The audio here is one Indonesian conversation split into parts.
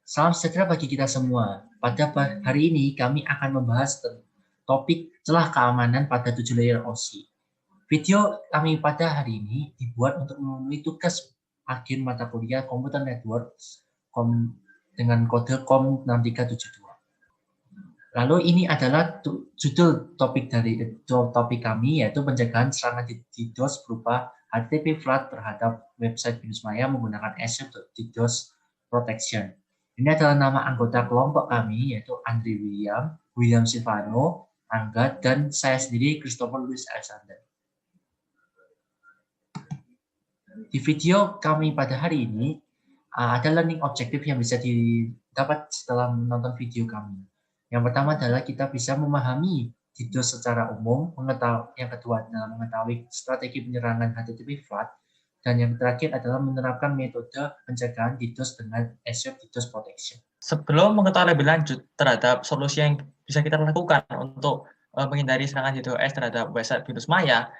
Salam sejahtera bagi kita semua. Pada hari ini kami akan membahas topik celah keamanan pada 7 layer OSI. Video kami pada hari ini dibuat untuk memenuhi tugas akhir mata kuliah Computer Networks dengan kode COM 6372. Lalu ini adalah judul topik kami, yaitu pencegahan serangan DDoS berupa HTTP flood terhadap website Binus Maya menggunakan ASF DDoS Protection. Ini adalah nama anggota kelompok kami, yaitu Andri William Silvano, Angga, dan saya sendiri, Christopher Louis Alexander. Di video kami pada hari ini, ada learning objective yang bisa didapat setelah menonton video kami. Yang pertama adalah kita bisa memahami DDoS secara umum, yang kedua adalah mengetahui strategi penyerangan HTTP flood, dan yang terakhir adalah menerapkan metode pencegahan DDoS dengan ASF DDoS Protection. Sebelum mengetahui lebih lanjut terhadap solusi yang bisa kita lakukan untuk menghindari serangan DDoS terhadap website Binus Maya,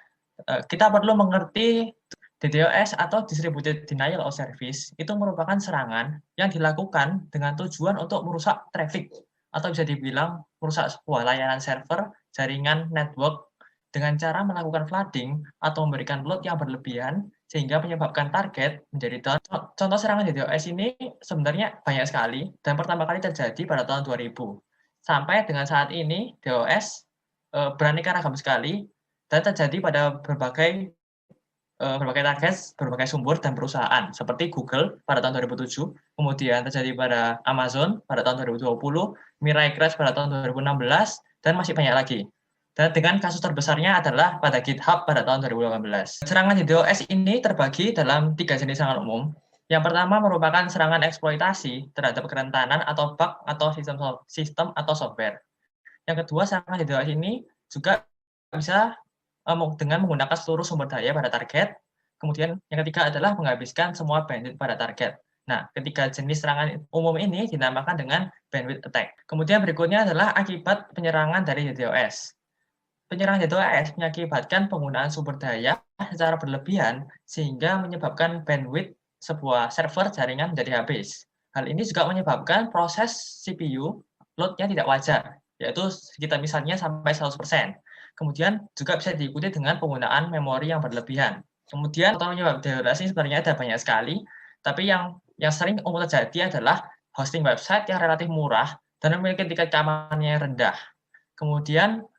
kita perlu mengerti DDoS atau Distributed Denial of Service itu merupakan serangan yang dilakukan dengan tujuan untuk merusak traffic atau bisa dibilang merusak sebuah layanan server, jaringan, network dengan cara melakukan flooding atau memberikan load yang berlebihan sehingga menyebabkan target menjadi down. Contoh serangan DDoS ini sebenarnya banyak sekali dan pertama kali terjadi pada tahun 2000. Sampai dengan saat ini DDoS beraneka ragam sekali dan terjadi pada berbagai target, berbagai sumber dan perusahaan seperti Google pada tahun 2007, kemudian terjadi pada Amazon pada tahun 2020, Mirai Crash pada tahun 2016, dan masih banyak lagi. Dan dengan kasus terbesarnya adalah pada GitHub pada tahun 2018. Serangan DDoS ini terbagi dalam 3 jenis serangan umum. Yang pertama merupakan serangan eksploitasi terhadap kerentanan atau bug atau sistem atau software. Yang kedua, serangan DDoS ini juga bisa dengan menggunakan seluruh sumber daya pada target. Kemudian yang ketiga adalah menghabiskan semua bandwidth pada target. Nah, ketiga jenis serangan umum ini dinamakan dengan bandwidth attack. Kemudian berikutnya adalah akibat penyerangan dari DDoS. Penyerangan DDoS mengakibatkan penggunaan sumber daya secara berlebihan sehingga menyebabkan bandwidth sebuah server jaringan menjadi habis. Hal ini juga menyebabkan proses CPU load-nya tidak wajar, yaitu sekitar misalnya sampai 100%. Kemudian juga bisa diikuti dengan penggunaan memori yang berlebihan. Kemudian penyebab DDoS ini sebenarnya ada banyak sekali, tapi yang sering umum terjadi adalah hosting website yang relatif murah dan memiliki tingkat keamanannya yang rendah. Kemudian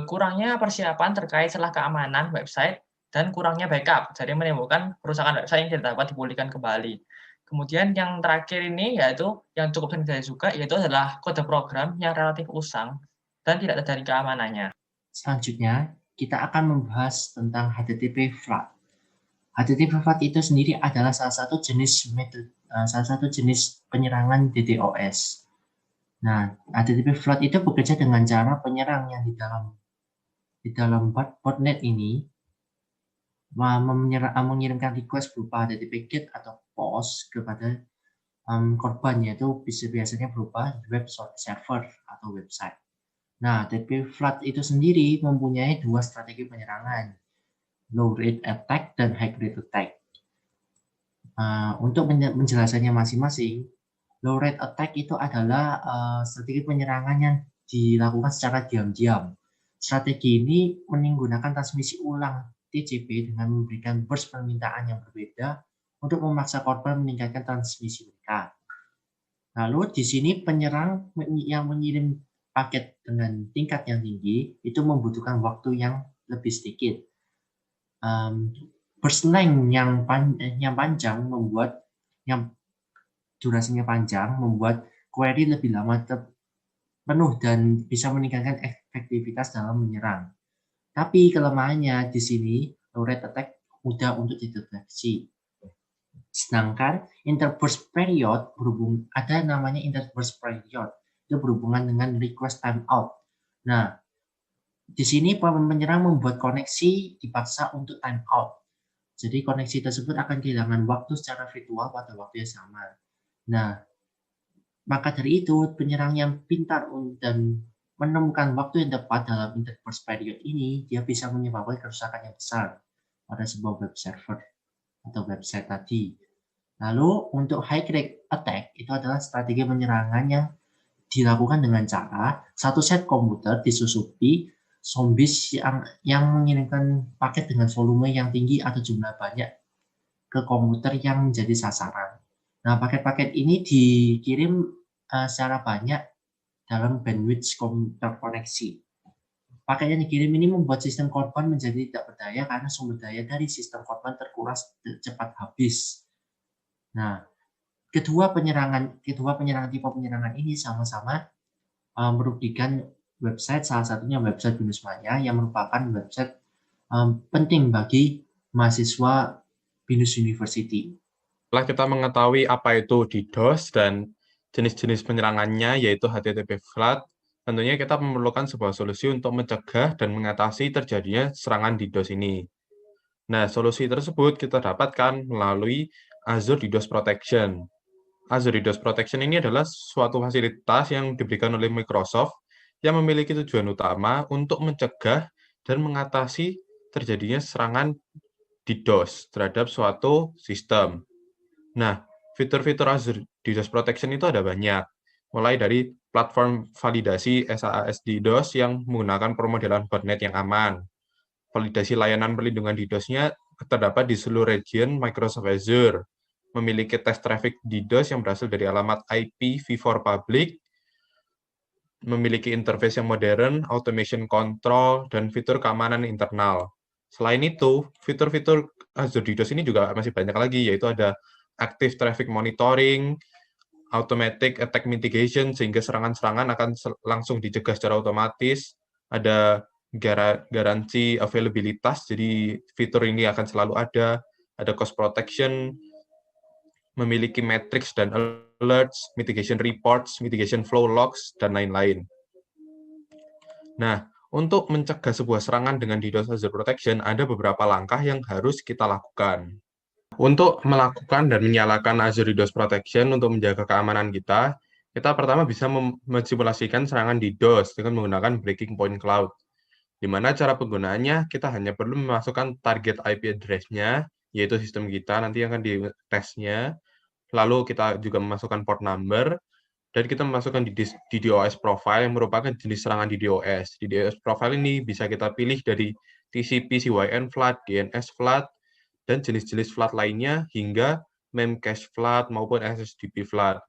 kurangnya persiapan terkait celah keamanan website dan kurangnya backup, jadi menimbulkan kerusakan website yang tidak dapat dipulihkan kembali. Kemudian yang terakhir ini yaitu yang cukup sering terjadi juga, yaitu adalah kode program yang relatif usang dan tidak terjamin keamanannya. Selanjutnya, kita akan membahas tentang HTTP flood. HTTP flood itu sendiri adalah salah satu jenis penyerangan DDoS. Nah, HTTP flood itu bekerja dengan cara penyerang yang di dalam botnet ini mengirimkan request berupa HTTP GET atau POST kepada korban, yaitu biasanya berupa web server atau website. Nah, HTTP flood itu sendiri mempunyai dua strategi penyerangan, low rate attack dan high rate attack. Untuk menjelaskannya masing-masing, low rate attack itu adalah strategi penyerangan yang dilakukan secara diam-diam. Strategi ini menggunakan transmisi ulang TCP dengan memberikan burst permintaan yang berbeda untuk memaksa korban meningkatkan transmisi mereka. Lalu di sini penyerang yang mengirim paket dengan tingkat yang tinggi itu membutuhkan waktu yang lebih sedikit. Burst length yang panjang membuat durasinya panjang membuat query lebih lama penuh dan bisa meningkatkan efektivitas dalam menyerang. Tapi kelemahannya di sini low rate attack mudah untuk dideteksi. Sedangkan interburst period ada namanya interburst period, itu berhubungan dengan request timeout. Nah, di sini penyerang membuat koneksi dipaksa untuk timeout. Jadi koneksi tersebut akan kehilangan waktu secara virtual pada waktu yang sama. Nah, maka dari itu penyerang yang pintar dan menemukan waktu yang tepat dalam interburst period ini, dia bisa menyebabkan kerusakan yang besar pada sebuah web server atau website tadi. Lalu untuk high grade attack itu adalah strategi penyerangan yang dilakukan dengan cara satu set komputer disusupi zombies yang mengirimkan paket dengan volume yang tinggi atau jumlah banyak ke komputer yang menjadi sasaran. Nah, paket-paket ini dikirim secara banyak dalam bandwidth komputer koneksi. Paket yang dikirim ini membuat sistem korban menjadi tidak berdaya karena sumber daya dari sistem korban terkuras cepat habis. Nah, kedua penyerangan tipe penyerangan ini sama-sama merugikan website, salah satunya website Binus Maya yang merupakan website penting bagi mahasiswa Binus University. Setelah kita mengetahui apa itu DDoS dan jenis-jenis penyerangannya, yaitu HTTP flood, tentunya kita memerlukan sebuah solusi untuk mencegah dan mengatasi terjadinya serangan DDoS ini. Nah, solusi tersebut kita dapatkan melalui Azure DDoS Protection. Azure DDoS Protection ini adalah suatu fasilitas yang diberikan oleh Microsoft yang memiliki tujuan utama untuk mencegah dan mengatasi terjadinya serangan DDoS terhadap suatu sistem. Nah, fitur-fitur Azure DDoS Protection itu ada banyak, mulai dari platform validasi SaaS DDoS yang menggunakan permodelan botnet yang aman. Validasi layanan perlindungan DDoS-nya terdapat di seluruh region Microsoft Azure, memiliki tes traffic DDoS yang berasal dari alamat IP v4 public, memiliki interface yang modern, automation control, dan fitur keamanan internal. Selain itu, fitur-fitur Azure DDoS ini juga masih banyak lagi, yaitu ada active traffic monitoring, automatic attack mitigation, sehingga serangan-serangan akan langsung dicegah secara otomatis, ada garansi availabilitas, jadi fitur ini akan selalu ada cost protection, memiliki metrics dan alerts, mitigation reports, mitigation flow logs, dan lain-lain. Nah, untuk mencegah sebuah serangan dengan DDoS Azure Protection, ada beberapa langkah yang harus kita lakukan. Untuk melakukan dan menyalakan Azure DDoS Protection untuk menjaga keamanan kita pertama bisa mensimulasikan serangan DDoS dengan menggunakan Breaking Point Cloud. Di mana cara penggunaannya, kita hanya perlu memasukkan target IP address-nya, yaitu sistem kita, nanti akan di-testnya. Lalu kita juga memasukkan port number, dan kita memasukkan DDoS profile yang merupakan jenis serangan DDoS. DDoS profile ini bisa kita pilih dari TCP, CYN flood, DNS flood, dan jenis-jenis flood lainnya hingga Memcache flood maupun SSDP flood.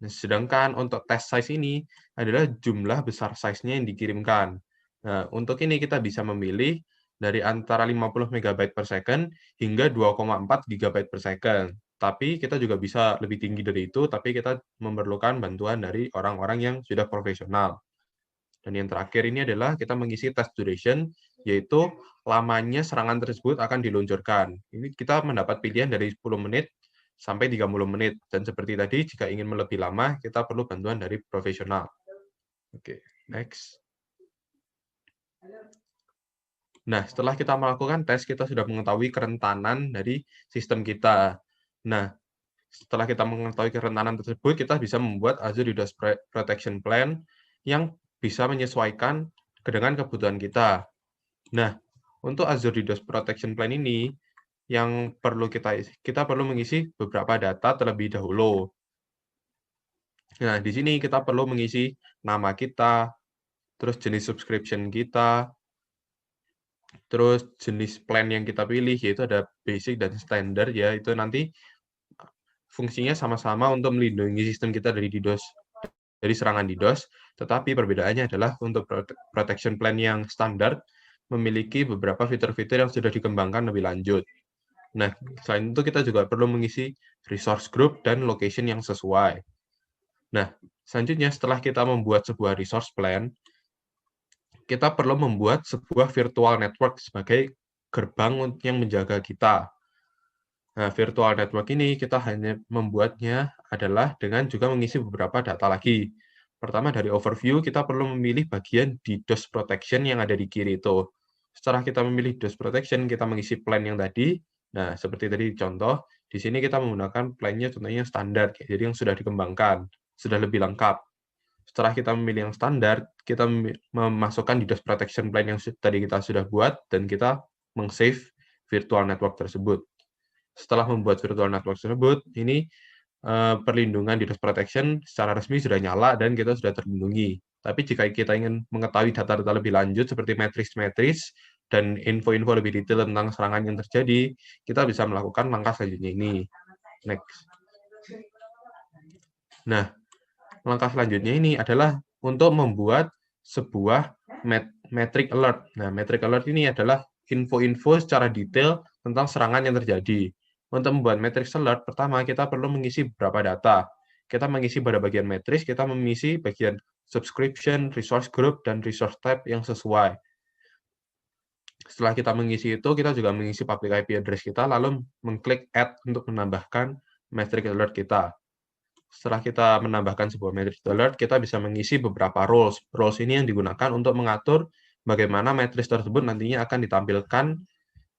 Nah, sedangkan untuk test size ini adalah jumlah besar size-nya yang dikirimkan. Nah, untuk ini kita bisa memilih dari antara 50 MB per second hingga 2,4 GB per second. Tapi kita juga bisa lebih tinggi dari itu, tapi kita memerlukan bantuan dari orang-orang yang sudah profesional. Dan yang terakhir ini adalah kita mengisi test duration, yaitu lamanya serangan tersebut akan diluncurkan. Ini kita mendapat pilihan dari 10 menit sampai 30 menit. Dan seperti tadi, jika ingin lebih lama, kita perlu bantuan dari profesional. Oke, next. Nah, setelah kita melakukan tes, kita sudah mengetahui kerentanan dari sistem kita. Nah, setelah kita mengetahui kerentanan tersebut, kita bisa membuat Azure DDoS Protection Plan yang bisa menyesuaikan dengan kebutuhan kita. Nah, untuk Azure DDoS Protection Plan ini, yang perlu kita perlu mengisi beberapa data terlebih dahulu. Nah, di sini kita perlu mengisi nama kita, terus jenis subscription kita, terus jenis plan yang kita pilih, yaitu ada basic dan standard, ya, itu nanti fungsinya sama-sama untuk melindungi sistem kita dari DDoS, dari serangan DDoS, tetapi perbedaannya adalah untuk protection plan yang standar memiliki beberapa fitur-fitur yang sudah dikembangkan lebih lanjut. Nah, selain itu kita juga perlu mengisi resource group dan location yang sesuai. Nah, selanjutnya setelah kita membuat sebuah resource plan, kita perlu membuat sebuah virtual network sebagai gerbang yang menjaga kita. Nah, virtual network ini kita hanya membuatnya adalah dengan juga mengisi beberapa data lagi. Pertama, dari overview, kita perlu memilih bagian DDoS protection yang ada di kiri itu. Setelah kita memilih DDoS protection, kita mengisi plan yang tadi. Nah, seperti tadi contoh, di sini kita menggunakan plan-nya contohnya standar, jadi yang sudah dikembangkan, sudah lebih lengkap. Setelah kita memilih yang standar, kita memasukkan DDoS protection plan yang tadi kita sudah buat, dan kita meng-save virtual network tersebut. setelah membuat virtual network tersebut, ini perlindungan DDoS protection secara resmi sudah nyala dan kita sudah terlindungi. Tapi jika kita ingin mengetahui data-data lebih lanjut seperti matriks-matriks dan info-info lebih detail tentang serangan yang terjadi, kita bisa melakukan langkah selanjutnya ini. Next. Nah, langkah selanjutnya ini adalah untuk membuat sebuah metric alert. Nah, metric alert ini adalah info-info secara detail tentang serangan yang terjadi. Untuk membuat matrix alert, pertama kita perlu mengisi beberapa data. Kita mengisi pada bagian matrix, kita mengisi bagian subscription, resource group, dan resource type yang sesuai. Setelah kita mengisi itu, kita juga mengisi public IP address kita, lalu mengklik add untuk menambahkan matrix alert kita. Setelah kita menambahkan sebuah matrix alert, kita bisa mengisi beberapa roles. Roles ini yang digunakan untuk mengatur bagaimana matrix tersebut nantinya akan ditampilkan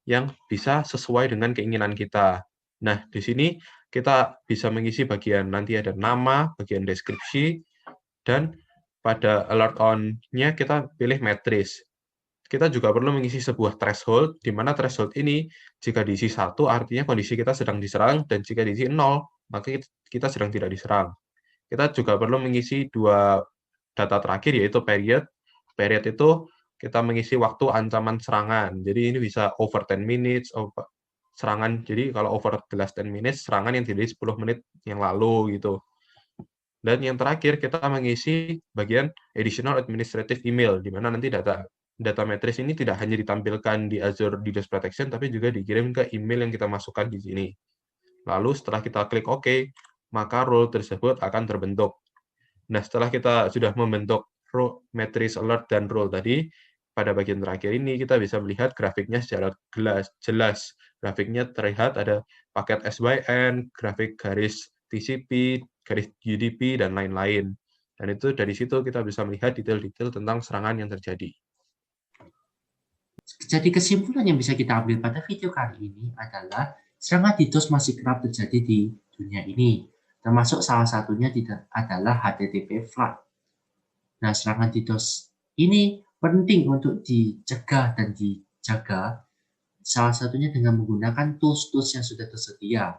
yang bisa sesuai dengan keinginan kita. Nah, di sini kita bisa mengisi bagian nanti ada nama, bagian deskripsi, dan pada alert on-nya kita pilih matrix. Kita juga perlu mengisi sebuah threshold, di mana threshold ini jika diisi 1 artinya kondisi kita sedang diserang, dan jika diisi 0, maka kita sedang tidak diserang. Kita juga perlu mengisi 2 data terakhir, yaitu period. Period itu kita mengisi waktu ancaman serangan. Jadi ini bisa over 10 minutes, serangan. Jadi kalau over the last 10 minutes, serangan yang terjadi 10 menit yang lalu gitu. Dan yang terakhir kita mengisi bagian additional administrative email, di mana nanti data matrix ini tidak hanya ditampilkan di Azure DDoS Protection, tapi juga dikirim ke email yang kita masukkan di sini. Lalu setelah kita klik OK, maka role tersebut akan terbentuk. Nah, setelah kita sudah membentuk matrix alert dan role tadi, pada bagian terakhir ini kita bisa melihat grafiknya secara jelas. Grafiknya terlihat ada paket SYN, grafik garis TCP, garis UDP, dan lain-lain. Dan itu dari situ kita bisa melihat detail-detail tentang serangan yang terjadi. Jadi kesimpulan yang bisa kita ambil pada video kali ini adalah serangan DDoS masih kerap terjadi di dunia ini, termasuk salah satunya adalah HTTP flood. Nah, serangan DDoS ini penting untuk dicegah dan dijaga, salah satunya dengan menggunakan tools-tools yang sudah tersedia.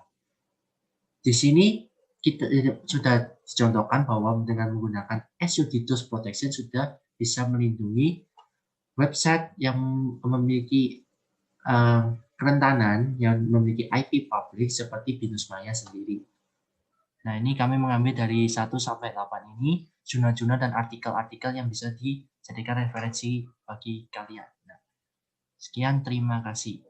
Di sini kita sudah dicontohkan bahwa dengan menggunakan Azure DDoS Protection sudah bisa melindungi website yang memiliki kerentanan yang memiliki IP public seperti Binus Maya sendiri. Nah, ini kami mengambil dari 1 sampai 8 ini jurnal-jurnal dan artikel-artikel yang bisa dijadikan referensi bagi kalian. Nah, sekian, terima kasih.